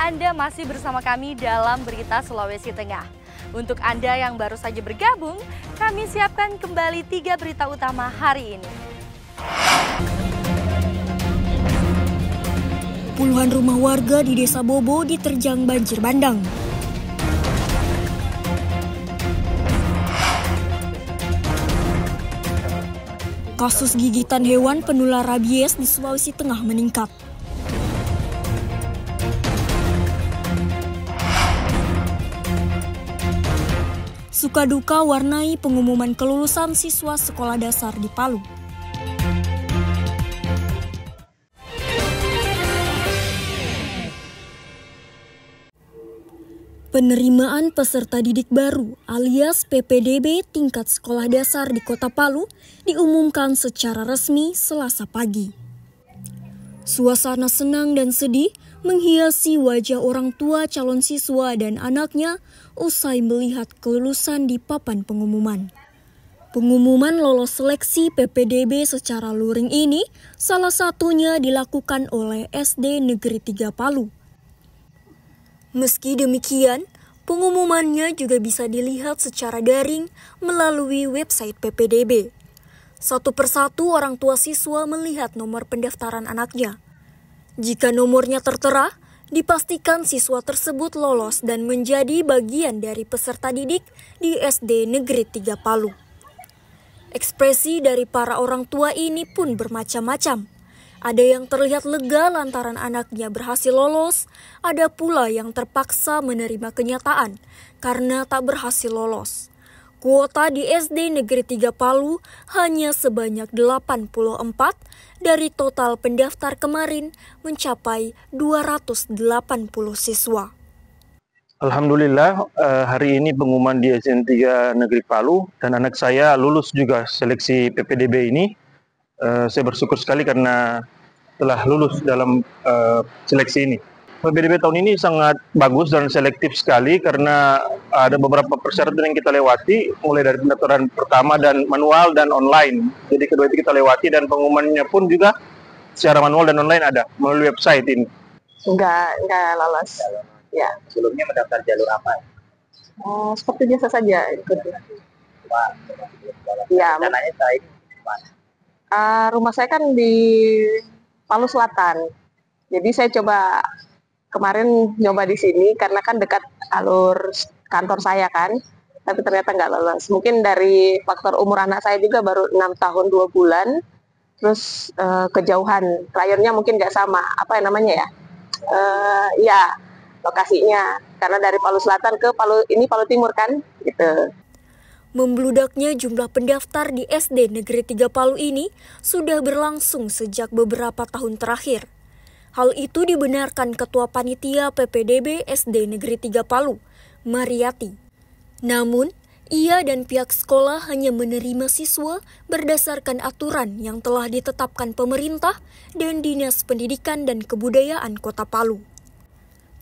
Anda masih bersama kami dalam Berita Sulawesi Tengah. Untuk Anda yang baru saja bergabung, kami siapkan kembali 3 berita utama hari ini. Puluhan rumah warga di Desa Bobo diterjang banjir bandang. Kasus gigitan hewan penular rabies di Sulawesi Tengah meningkat. Suka duka warnai pengumuman kelulusan siswa sekolah dasar di Palu. Penerimaan peserta didik baru alias PPDB tingkat sekolah dasar di Kota Palu diumumkan secara resmi Selasa pagi. Suasana senang dan sedih menghiasi wajah orang tua calon siswa dan anaknya usai melihat kelulusan di papan pengumuman. Pengumuman lolos seleksi PPDB secara luring ini salah satunya dilakukan oleh SD Negeri 3 Palu. Meski demikian, pengumumannya juga bisa dilihat secara daring melalui website PPDB. Satu persatu orang tua siswa melihat nomor pendaftaran anaknya. Jika nomornya tertera, dipastikan siswa tersebut lolos dan menjadi bagian dari peserta didik di SD Negeri 3 Palu. Ekspresi dari para orang tua ini pun bermacam-macam. Ada yang terlihat lega lantaran anaknya berhasil lolos, ada pula yang terpaksa menerima kenyataan karena tak berhasil lolos. Kuota di SD Negeri 3 Palu hanya sebanyak 84 dari total pendaftar kemarin mencapai 280 siswa. Alhamdulillah hari ini pengumuman di SDN 3 Negeri Palu dan anak saya lulus juga seleksi PPDB ini. Saya bersyukur sekali karena telah lulus dalam seleksi ini. PPDB tahun ini sangat bagus dan selektif sekali karena ada beberapa persyaratan yang kita lewati, mulai dari pendaftaran pertama dan manual dan online. Jadi kedua itu kita lewati dan pengumumannya pun juga secara manual dan online ada melalui website ini. Enggak lolos. Ya. Sebelumnya mendaftar jalur apa? Seperti biasa saja. Ya. Rencananya saya ini mana? Rumah saya kan di Palu Selatan. Jadi saya coba kemarin nyoba di sini karena kan dekat alur kantor saya kan, tapi ternyata nggak lolos. Mungkin dari faktor umur anak saya juga baru 6 tahun 2 bulan, terus kejauhan, layarnya mungkin nggak sama, apa yang namanya ya? Ya, lokasinya, karena dari Palu Selatan ke Palu Timur kan, gitu. Membludaknya jumlah pendaftar di SD Negeri 3 Palu ini sudah berlangsung sejak beberapa tahun terakhir. Hal itu dibenarkan Ketua Panitia PPDB SD Negeri 3 Palu, Mariati. Namun, ia dan pihak sekolah hanya menerima siswa berdasarkan aturan yang telah ditetapkan pemerintah dan Dinas Pendidikan dan Kebudayaan Kota Palu.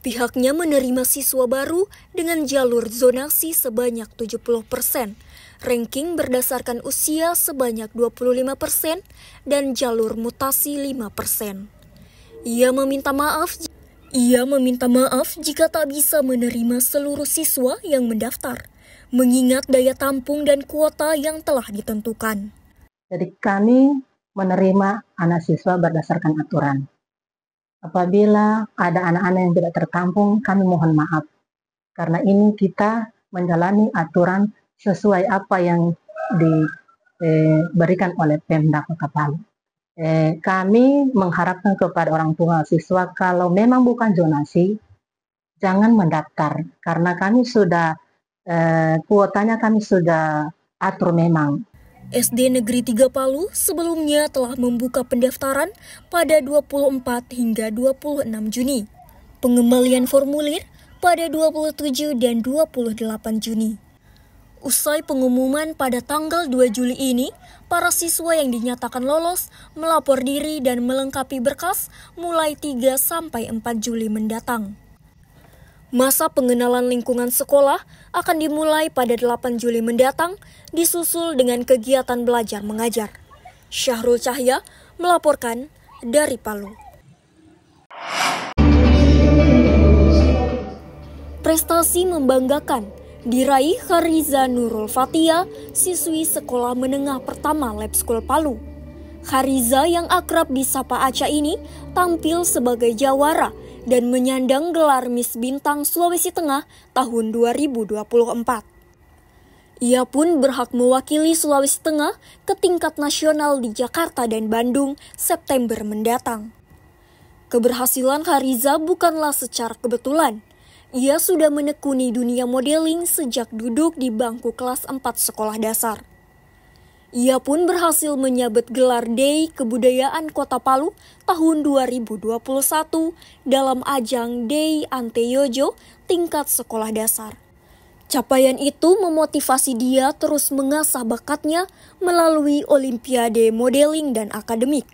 Pihaknya menerima siswa baru dengan jalur zonasi sebanyak 70%, ranking berdasarkan usia sebanyak 25%, dan jalur mutasi 5%. Ia meminta maaf jika tak bisa menerima seluruh siswa yang mendaftar, mengingat daya tampung dan kuota yang telah ditentukan. Jadi kami menerima anak siswa berdasarkan aturan. Apabila ada anak-anak yang tidak tertampung, kami mohon maaf. Karena ini kita menjalani aturan sesuai apa yang diberikan oleh Pemda Kota Palu. Kami mengharapkan kepada orang tua siswa kalau memang bukan zonasi, jangan mendaftar. Karena kami sudah, kuotanya kami sudah atur memang. SD Negeri 3 Palu sebelumnya telah membuka pendaftaran pada 24 hingga 26 Juni. Pengembalian formulir pada 27 dan 28 Juni. Usai pengumuman pada tanggal 2 Juli ini, para siswa yang dinyatakan lolos melapor diri dan melengkapi berkas mulai 3 sampai 4 Juli mendatang. Masa pengenalan lingkungan sekolah akan dimulai pada 8 Juli mendatang, disusul dengan kegiatan belajar mengajar. Syahrul Cahya melaporkan dari Palu. Prestasi membanggakan diraih Khariza Nurul Fatia, siswi sekolah menengah pertama Lab School Palu. Khariza yang akrab disapa Aca ini tampil sebagai jawara dan menyandang gelar Miss Bintang Sulawesi Tengah tahun 2024. Ia pun berhak mewakili Sulawesi Tengah ke tingkat nasional di Jakarta dan Bandung September mendatang. Keberhasilan Khariza bukanlah secara kebetulan. Ia sudah menekuni dunia modeling sejak duduk di bangku kelas 4 sekolah dasar. Ia pun berhasil menyabet gelar Day Kebudayaan Kota Palu tahun 2021 dalam ajang Day Anteyojo tingkat sekolah dasar. Capaian itu memotivasi dia terus mengasah bakatnya melalui Olimpiade Modeling dan Akademik.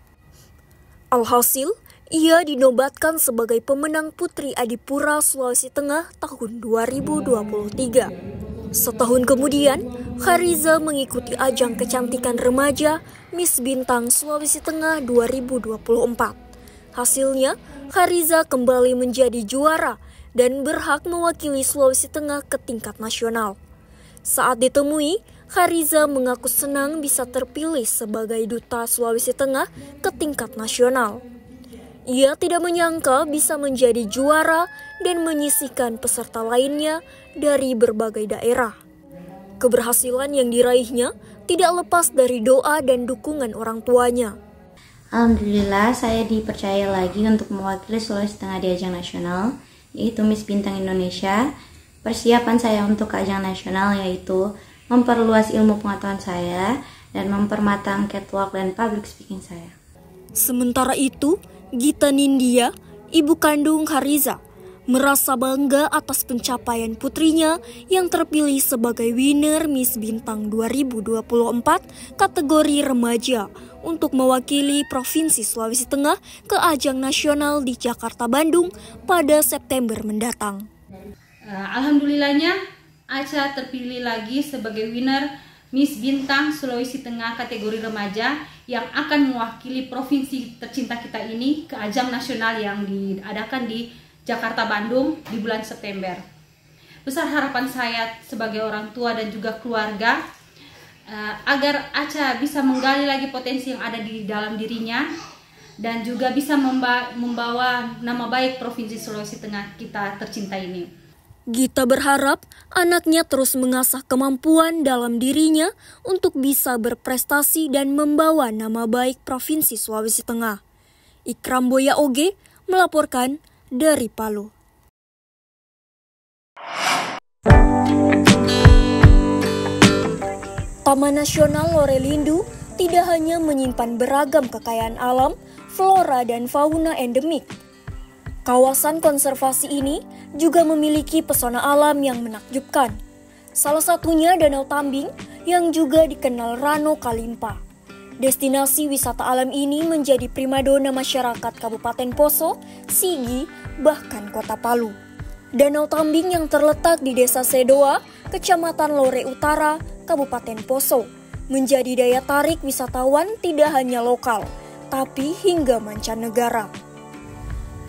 Alhasil, ia dinobatkan sebagai pemenang Putri Adipura Sulawesi Tengah tahun 2023. Setahun kemudian, Khariza mengikuti ajang kecantikan remaja Miss Bintang Sulawesi Tengah 2024. Hasilnya, Khariza kembali menjadi juara dan berhak mewakili Sulawesi Tengah ke tingkat nasional. Saat ditemui, Khariza mengaku senang bisa terpilih sebagai duta Sulawesi Tengah ke tingkat nasional. Ia tidak menyangka bisa menjadi juara dan menyisihkan peserta lainnya dari berbagai daerah. Keberhasilan yang diraihnya tidak lepas dari doa dan dukungan orang tuanya. Alhamdulillah, saya dipercaya lagi untuk mewakili Sulawesi Tengah di ajang nasional, yaitu Miss Bintang Indonesia. Persiapan saya untuk ajang nasional yaitu memperluas ilmu pengetahuan saya dan mempermatang catwalk dan public speaking saya. Sementara itu, Gita Nindya, ibu kandung Khariza, merasa bangga atas pencapaian putrinya yang terpilih sebagai winner Miss Bintang 2024 kategori remaja untuk mewakili Provinsi Sulawesi Tengah ke ajang nasional di Jakarta Bandung pada September mendatang. Alhamdulillahnya, Aca terpilih lagi sebagai winner Miss Bintang Sulawesi Tengah kategori remaja yang akan mewakili provinsi tercinta kita ini ke ajang nasional yang diadakan di Jakarta Bandung di bulan September. Besar harapan saya sebagai orang tua dan juga keluarga agar Aca bisa menggali lagi potensi yang ada di dalam dirinya dan juga bisa membawa nama baik provinsi Sulawesi Tengah kita tercinta ini. Gita berharap anaknya terus mengasah kemampuan dalam dirinya untuk bisa berprestasi dan membawa nama baik Provinsi Sulawesi Tengah. Ikram Boya Oge melaporkan dari Palu. Taman Nasional Lorelindu tidak hanya menyimpan beragam kekayaan alam, flora dan fauna endemik. Kawasan konservasi ini juga memiliki pesona alam yang menakjubkan. Salah satunya Danau Tambing yang juga dikenal Rano Kalimpa. Destinasi wisata alam ini menjadi primadona masyarakat Kabupaten Poso, Sigi, bahkan Kota Palu. Danau Tambing yang terletak di Desa Sedoa, Kecamatan Lore Utara, Kabupaten Poso, menjadi daya tarik wisatawan tidak hanya lokal, tapi hingga mancanegara.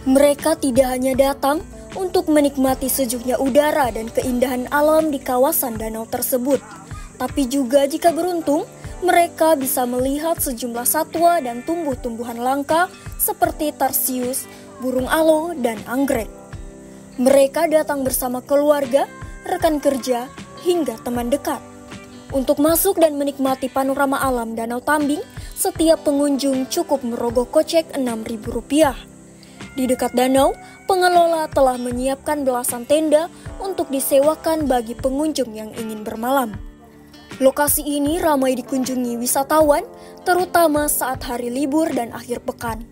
Mereka tidak hanya datang untuk menikmati sejuknya udara dan keindahan alam di kawasan danau tersebut, tapi juga jika beruntung, mereka bisa melihat sejumlah satwa dan tumbuh-tumbuhan langka seperti tarsius, burung alo, dan anggrek. Mereka datang bersama keluarga, rekan kerja, hingga teman dekat. Untuk masuk dan menikmati panorama alam Danau Tambing, setiap pengunjung cukup merogoh kocek Rp6.000. Di dekat danau, pengelola telah menyiapkan belasan tenda untuk disewakan bagi pengunjung yang ingin bermalam. Lokasi ini ramai dikunjungi wisatawan, terutama saat hari libur dan akhir pekan.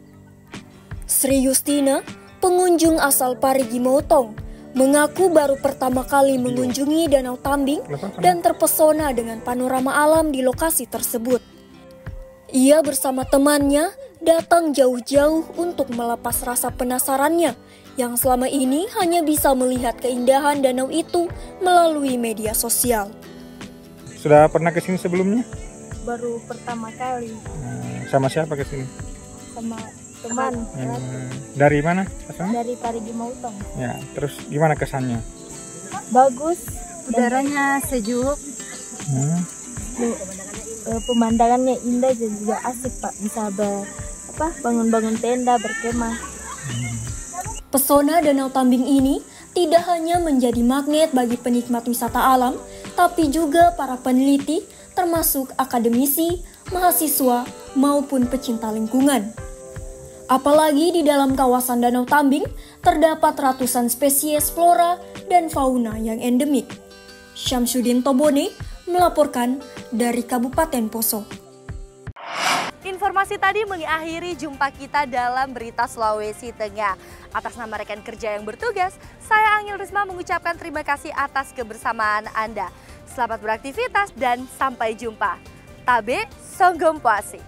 Sri Justina, pengunjung asal Parigi Motong, mengaku baru pertama kali mengunjungi Danau Tambing dan terpesona dengan panorama alam di lokasi tersebut. Ia bersama temannya datang jauh-jauh untuk melepas rasa penasarannya yang selama ini hanya bisa melihat keindahan danau itu melalui media sosial. Sudah pernah ke sini sebelumnya? Baru pertama kali. Sama siapa ke sini? Sama teman. Dari mana? Asalnya? Dari Parigi Motong. Ya, terus gimana kesannya? Bagus, udaranya sejuk, pemandangannya indah dan juga asik Pak. Bisa bangun-bangun tenda, berkemah. Pesona Danau Tambing ini tidak hanya menjadi magnet bagi penikmat wisata alam, tapi juga para peneliti, termasuk akademisi, mahasiswa, maupun pecinta lingkungan. Apalagi di dalam kawasan Danau Tambing terdapat ratusan spesies flora dan fauna yang endemik. Syamsuddin Tobone melaporkan dari Kabupaten Poso. Informasi tadi mengakhiri jumpa kita dalam Berita Sulawesi Tengah. Atas nama rekan kerja yang bertugas, saya Angel Risma mengucapkan terima kasih atas kebersamaan Anda. Selamat beraktivitas dan sampai jumpa. Tabe Songgom Puasi.